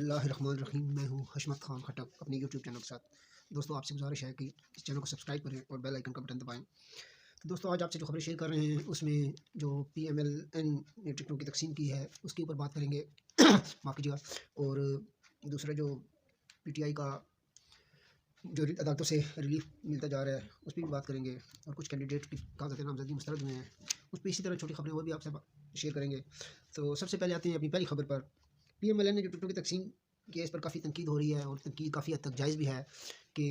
बिस्मिल्लाहिर्रहमानिर्रहीम। मैं हूँ हशमत खान खटक अपने यूट्यूब चैनल के साथ। दोस्तों, आपसे गुजारिश है कि इस चैनल को सब्सक्राइब करें और बेल आइकन का बटन दबाएं। तो दोस्तों, आज आपसे जो खबरें शेयर कर रहे हैं उसमें जो PMLN ने टिकटों की तकसीम की है उसके ऊपर बात करेंगे। माफ़ कीजिएगा। और दूसरा जो PTI का जो अदालतों से रिलीफ मिलता जा रहा है उस पर भी बात करेंगे। और कुछ कैंडिडेट की कागज़ात नामजदगी मुस्तरद हुए हैं, उस पर इसी तरह छोटी खबरें और भी आपसे शेयर करेंगे। तो सबसे पहले आते हैं अपनी पहली खबर पर। PMLN ने जो टिकटों की तकसीम की है इस पर काफ़ी तनकीद हो रही है और तनकीद काफ़ी हद तक जायज़ भी है कि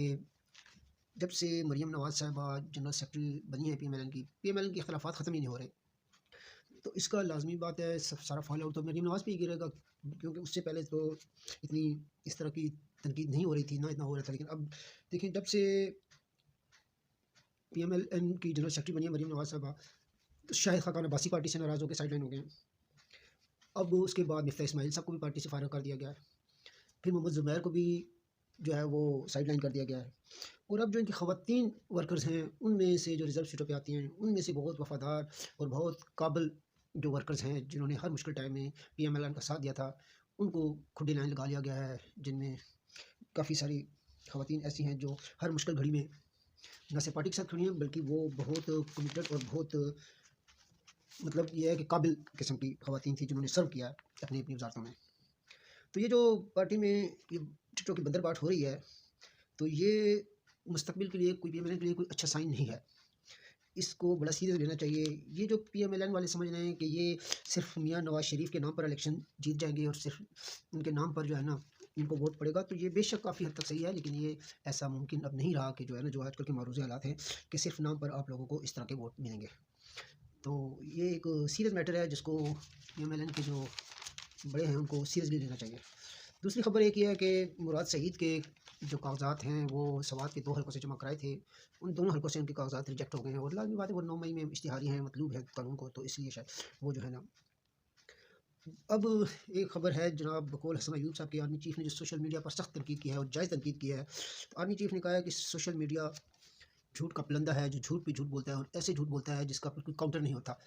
जब से मरीम नवाज़ साहिबा जनरल सेक्रेटरी बनी है PMLN के अख्तलाफात ख़त्म ही नहीं हो रहे। तो इसका लाजमी बात है सारा फॉल आउट तो मरीम नवाज़ पे ही गिरेगा, क्योंकि उससे पहले तो इतनी इस तरह की तनकीद नहीं हो रही थी, ना इतना हो रहा था। लेकिन अब देखिए, जब से PMLN की जनरल सेक्रेटरी बनी है मरीम नवाज़ साहिबा, तो शाहिद खाकान अब्बासी पार्टी से नाराज़ होकर साइडलाइन हो गए हैं। अब उसके बाद मिफ्ता इस्माइल साहब को भी पार्टी से फारिग कर दिया गया है। फिर मोहम्मद ज़ुबैर को भी जो है वो साइडलाइन कर दिया गया है। और अब जो इनकी ख़वातीन वर्कर्स हैं उनमें से जो रिज़र्व सीटों पे आती हैं उनमें से बहुत वफ़ादार और बहुत काबिल जो वर्कर्स हैं जिन्होंने हर मुश्किल टाइम में PMLN का साथ दिया था, उनको खुदी लाइन लगा लिया गया है। जिनमें काफ़ी सारी ख़वातीन ऐसी हैं जो हर मुश्किल घड़ी में न सिर्फ पार्टी के साथ खड़ी हैं बल्कि वो बहुत कमिटेड और बहुत मतलब ये है कि काबिल किस्म की ख़वातीन थी जिन्होंने सर्व किया अपनी अपनी वजारतों में। तो ये जो पार्टी में ये टिकटों की बंदरबाट हो रही है, तो ये मुस्तकबिल के लिए कोई PMLN के लिए कोई अच्छा साइन नहीं है। इसको बड़ा सीरियस लेना चाहिए। ये जो PMLN वाले समझ रहे हैं कि ये सिर्फ मियाँ नवाज़ शरीफ के नाम पर इलेक्शन जीत जाएंगे और सिर्फ उनके नाम पर जो है ना इनको वोट पड़ेगा, तो ये बेशक काफ़ी हद तक सही है। लेकिन ये ऐसा मुमकिन अब नहीं रहा कि जो है ना, जो आजकल के मारूज़ हालात हैं कि सिर्फ नाम पर आप लोगों को इस तरह के वोट मिलेंगे। तो ये एक सीरियस मैटर है जिसको PMLN के जो बड़े हैं उनको सीरियसली लेना चाहिए। दूसरी खबर एक ये है कि मुराद सईद के जो कागजात हैं वो सवात के 2 हलकों से जमा कराए थे, उन दोनों हलकों से उनके कागजात रिजेक्ट हो गए हैं। और लाज़मी बात है वो 9 मई में इश्तिहारी हैं, मतलूब है कानून को, तो इसलिए शायद वो जो है ना। अब एक खबर है जनाब बकौल हसन अयूब साहब के, आर्मी चीफ़ ने जो सोशल मीडिया पर सख्त तनकीद की है और जायज़ तनकीद की है। तो आर्मी चीफ़ ने कहा है कि सोशल मीडिया झूठ का पलंदा है जो झूठ पे झूठ बोलता है और ऐसे झूठ बोलता है जिसका कोई काउंटर नहीं होता।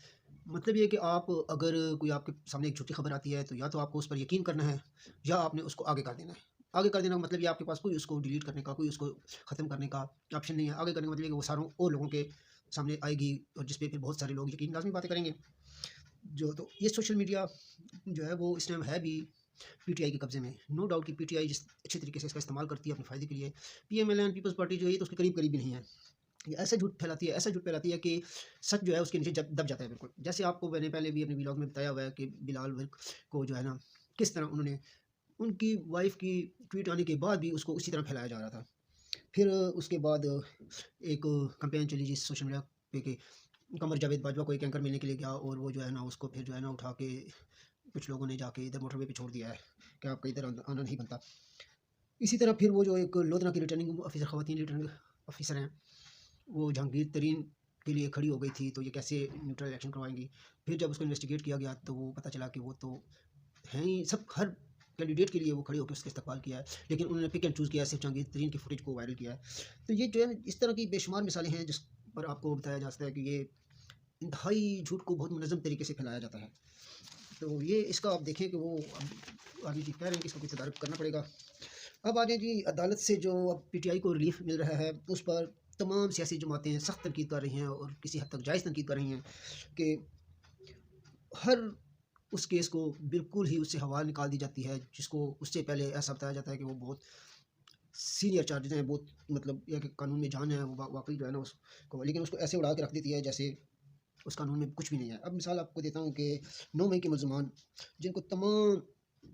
मतलब ये है कि आप अगर कोई आपके सामने एक झूठी खबर आती है तो या तो आपको उस पर यकीन करना है या आपने उसको आगे कर देना है। आगे कर देना का मतलब ये आपके पास कोई उसको डिलीट करने का, कोई उसको ख़त्म करने का ऑप्शन नहीं है। आगे करने का मतलब ये कि वो सारों और लोगों के सामने आएगी और जिस पे फिर बहुत सारे लोग यकीन लाज़मी बातें करेंगे। जो तो ये सोशल मीडिया जो है वो इस टाइम है भी PTI के कब्ज़े में। नो डाउट कि PTI जिस अच्छे तरीके से इसका इस्तेमाल करती है अपने फ़ायदे के लिए, PMLN पीपल्स पार्टी जो है ये तो उसके करीब करीब भी नहीं है। ये ऐसा झूठ फैलाती है, ऐसा झूठ फैलाती है कि सच जो है उसके नीचे दब जाता है बिल्कुल। जैसे आपको मैंने पहले भी अपने व्लॉग में बताया हुआ है कि बिलाल वर्क को जो है ना किस तरह उन्होंने उनकी वाइफ की ट्वीट आने के बाद भी उसको उसी तरह फैलाया जा रहा था। फिर उसके बाद एक कैंपेन चली जिस सोशल मीडिया पे कि कमर जावेद बाजवा को एक एंकर मिलने के लिए गया और वो जो है ना उसको फिर जो है ना उठा के कुछ लोगों ने जाके इधर मोटरवे पे छोड़ दिया है कि आपका इधर आना नहीं बनता। इसी तरह फिर वो जो एक लोधना की रिटर्निंग ऑफिसर, खवातीन रिटर्निंग ऑफिसर हैं, वो जहांगीर तरीन के लिए खड़ी हो गई थी, तो ये कैसे न्यूट्रल इलेक्शन करवाएंगी। फिर जब उसको इन्वेस्टिगेट किया गया तो वो पता चला कि वो तो हैं ही सब, हर कैंडिडेट के लिए वो खड़े होकर उसका इस्तकबाल किया है, लेकिन उन्होंने पिक एंड चूज़ किया है, सिर्फ जहांगीर तरीन की फुटेज को वायरल किया है। तो ये जो है इस तरह की बेशुमार मिसालें हैं जिस पर आपको बताया जा सकता है कि ये इंतहाई झूठ को बहुत मुनज़्ज़म तरीके से फैलाया जाता है। तो ये इसका आप देखें कि वो अब आगे जी कह रहे हैं कि इसका कोई तदारक करना पड़ेगा। अब आगे जी अदालत से जो अब PTI को रिलीफ मिल रहा है उस पर तमाम सियासी जमातें सख्त तनकीद कर रही हैं और किसी हद तक जायज़ तनकीद कर रही हैं कि हर उस केस को बिल्कुल ही उससे हवा निकाल दी जाती है जिसको उससे पहले ऐसा बताया जाता है कि वो बहुत सीनियर चार्जेस हैं, बहुत मतलब यह कि कानून में जान है, वो वाकई जो है ना उसको, लेकिन उसको ऐसे उड़ा के रख देती है जैसे उस कानून में कुछ भी नहीं है। अब मिसाल आपको देता हूँ कि 9 मई के मुलजमान जिनको तमाम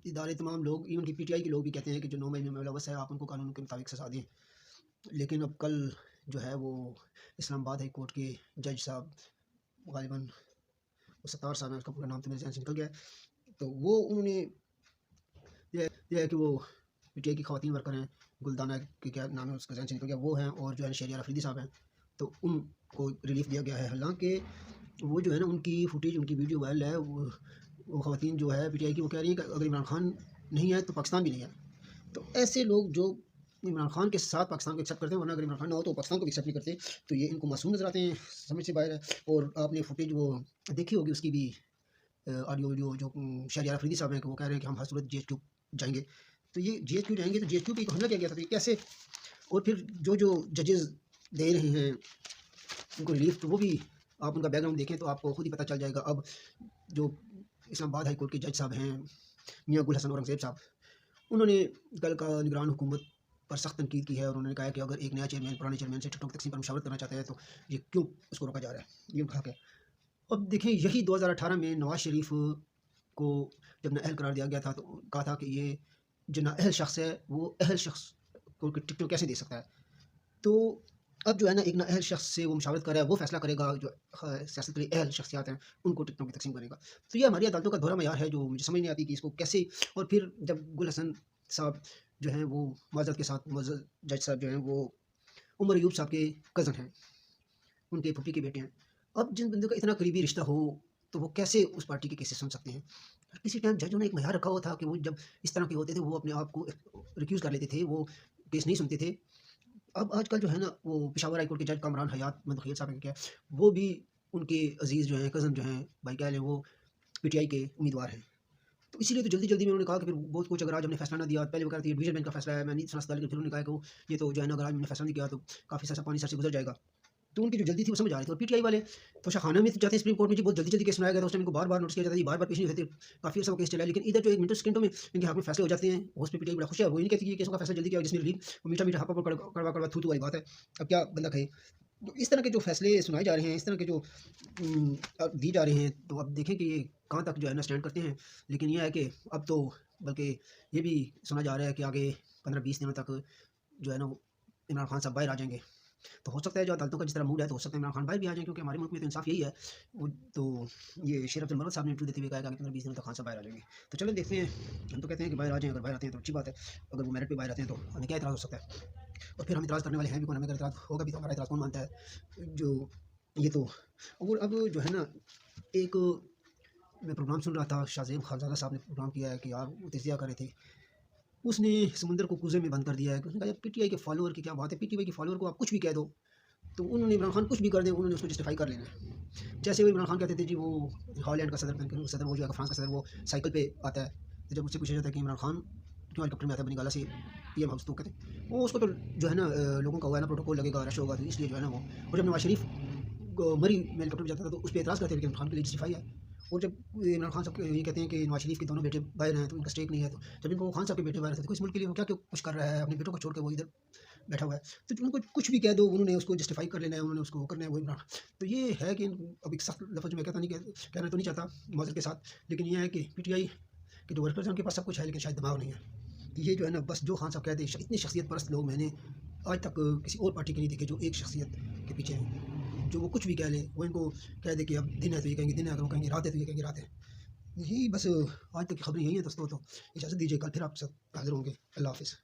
इदारे, तमाम लोग, इवन कि PTI के लोग भी कहते हैं कि जो 9 मई में मुलव्वस है आप उनको कानून के मुताबिक सजा दें। लेकिन अब कल जो है वो इस्लामाबाद हाई कोर्ट के जज साहब, गालिबन वो सत्तार साहब हैं, उसका पूरा नाम तो मेरे ज़हन से निकल गया है। तो वो उन्होंने यह है कि वो PTI की ख़वातीन वर्कर हैं, गुलदाना के क्या नाम है उसका ज़हन से निकल गया, वो हैं, और जो है शहरियार अफरीदी साहब हैं। तो उनको रिलीफ़ दिया गया है। हालाँकि वो जो है ना उनकी फुटेज, उनकी वीडियो वायरल है। वो ख़वातीन जो है PTI की वो कह रही हैं कि अगर इमरान खान नहीं है तो पाकिस्तान भी नहीं है। तो ऐसे लोग जो इमरान खान के साथ पाकिस्तान को एक्सेप्ट करते हैं, वरना अगर इमरान खान ना हो तो पाकिस्तान को भी एक्सेप्ट नहीं करते, तो ये इनको मासूम नज़र आते हैं, समझ से बाहर है। और आपने फुटेज वो देखी होगी उसकी भी ऑडियो वीडियो जो शहरियार अफरीदी साहब हैं कि वो कह रहे हैं कि हम हर सूरत JHQ जाएंगे। तो ये जीएचक्यू जाएंगे तो जीएचक्यू पे तो हमला किया गया था, तो ये कैसे? और फिर जो जजेस दे रहे हैं उनको रिलीफ, तो वो भी आप उनका बैकग्राउंड देखें तो आपको खुद ही पता चल जाएगा। अब जो इस्लामाबाद हाई कोर्ट के जज साहब हैं मियां गुल हसन औरंगज़ेब साहब, उन्होंने कल का निगरान हुकूमत पर सख्त तनकीद की है और उन्होंने कहा कि अगर एक नया चेयरमैन पुराने चेयरमैन से टिकटॉक तकसीम पर मुशावरत करना चाहता है तो ये क्यों उसको रोका जा रहा है, ये उनका हक है। अब देखें, यही 2018 में नवाज शरीफ को जब नाअहल करार दिया गया था तो कहा था कि ये जो नाअहल शख्स है वो अहल शख्स को टिकटॉक कैसे दे सकता है। तो अब जो है ना, एक नाअहल शख्स से वो मुशावरत कर रहा है, वो फैसला करेगा, जो सियासत के लिए अहल शख्सियात हैं उनको टिकटों की तकसीम करेगा। तो ये हमारी अदालतों का दोहरा मयार है जो मुझे समझ नहीं आती कि इसको कैसे। और फिर जब गुल हसन साहब जो हैं वो माजरत के साथ जज साहब जो हैं वो उमर अयूब साहब के कज़न हैं, उनके फूफी के बेटे हैं। अब जिन बंदों का इतना करीबी रिश्ता हो तो वो कैसे उस पार्टी के केसेस सुन सकते हैं? किसी टाइम जजों ने एक मयार रखा हुआ था कि वो जब इस तरह के होते थे वो अपने आप को रिक्यूज़ कर लेते थे, वो केस नहीं सुनते थे। अब आजकल जो है ना, वो पेशावर हाई कोर्ट के जज कामरान हयात मंदखिल साहब हैं क्या, वो भी उनके अजीज़ जो हैं, कज़न जो हैं, भाई क्या है, वो पीटीआई के उम्मीदवार हैं। तो इसीलिए तो जल्दी-जल्दी में उन्होंने कहा कि फिर बहुत कुछ, अगर आज हमने फैसला ना दिया, पहले वो कह रहे थे डिवीज़न बेंच का फैसला है, मैं नहीं सुना सकता, लेकिन फिर उन्होंने कहा कि वो ये तो जो है ना, अगर आज हमने फैसला नहीं किया तो काफ़ी सा पानी सर से गुजर जाएगा। तो उनकी जो जल्दी थी वो समझ आ रही थी। और पीटीआई वाले तो शाखाना में जाते हैं सुप्रीम कोर्ट में जी, बहुत जल्दी-जल्दी केस सुनाया गया था, उस टाइम इनको बार-बार नोटिस किया जाता है, ये बार-बार पेश नहीं होते, काफ़ी अर्सा वो केस चला है। लेकिन इधर जो 1 मिनट सेकंडों में इनके हाथ में फैसले हो जाते हैं, उस पे पीटीआई बड़ा खुश है। वो ये नहीं कहती कि ये केसों का फैसला जल्दी किया जिसमें रिलीफ, वो मीठा-मीठा हाँ पापा कड़वा-कड़वा थू-थू वाली बात है। अब क्या बंदा कहे? तो इस तरह के जो फैसले सुनाए जा रहे हैं, इस तरह के जो दी जा रहे हैं, तो अब देखें कि ये कहाँ तक जो है ना स्टैंड करते हैं। लेकिन ये है कि अब तो बल्कि ये भी सुना जा रहा है कि आगे 15-20 दिनों तक जो है ना वो इमरान खान साहब बाहर आ जाएँगे। तो हो सकता है जो अदालतों का जिस तरह मूड है, तो हो सकता है इमरान खान बाहर भी आ जाएँ, क्योंकि हमारे मुल्क में तो इंसाफ यही है। वो तो ये शेर अब्दुल मर्द साहब ने इंटरव्यू देते हुए कहा कि आगे 15-20 दिनों तक खान साहब बाहर आ जाएँगे। तो चलो देखते हैं, हम तो कहते हैं कि बाहर आ जाएँ, अगर बाहर आते हैं तो अच्छी बात है, अगर वो मेरिट पे बाहर आते हैं तो हमें क्या एतराज़ हो सकता है। और फिर हम इतराज़ करने वाले हैं भी कौन, हमें अगर इतराज़ होगा भी तो हमारा इतराज़ कौन मानता है? जो ये तो, और अब जो है ना, एक मैं प्रोग्राम सुन रहा था, शाहज़ेब खानज़ादा साहब ने प्रोग्राम किया है कि यार वो तज़किया कर रहे थे, उसने समुंदर को कूज़े में बंद कर दिया है। उसने कहा यार पीटीआई के फॉलोअर की क्या बात है, पीटीआई के फॉलोअर को आप कुछ भी कह दो, तो उन्होंने इमरान खान कुछ भी कर दें, उन्होंने उसको जस्टिफाई कर लेना है। जैसे वो इमरान खान कहते थे जी, वो हॉलैंड का सदर वो जो है फ्रांस का सदर, वो साइकिल पे आता है, तो जब उससे पूछा जाता है कि इमरान खान क्यों हेलीकॉप्टर में आता है बनीगाला से पीएम हाउस, तो कहते हैं वो उसको तो जो है ना लोगों का हुआ है ना, प्रोटोकॉल लगेगा, रश होगा, तो इसलिए जो है ना वो। और जब नवाज शरीफ मरी में हेलीकॉप्टर में जाता था तो उस पर एतराज़ करते थे, लेकिन इमरान खान के लिए जस्टिफाई है। और जब इमरान खान साहब ये कहते हैं कि नवाज शरीफ के दोनों बेटे बाहर हैं तो उनका स्टेक नहीं है, तो जब इनको खान साहब के बेटे बाहर थे तो इस मुल्क के लिए वो क्या क्यों कुछ कर रहा है, अपने बेटों को छोड़ के वो इधर बैठा हुआ है। तो उनको कुछ भी कह दो, उन्होंने उसको जस्टिफाई कर लेना है, उन्होंने उसको करना है वो इमरान। तो ये है कि अब एक सख्त लफ्ज़ में कहता नहीं, कहना तो नहीं चाहता माजरत के साथ, लेकिन ये है कि पीटीआई के जो वर्कर्स हैं उनके पास सब कुछ है, लेकिन शायद दिमाग नहीं है। कि ये जो है ना, बस जो खान साहब कहते हैं, इतनी शख्सियत परस्त लोग मैंने आज तक किसी और पार्टी के नहीं देखे जो एक शख्सियत के पीछे हैं, जो वो कुछ भी कह ले, वो इनको कह दे कि अब दिन है तो ये कहेंगे दिन है, अगर वो कहेंगे रात है तो ये कहेंगे रात है। यही बस आज तक की खबरें यही हैं दोस्तों। तो इजाज़त दीजिए, कल फिर आपके साथ हाज़िर होंगे। अल्लाह हाफ़िज़।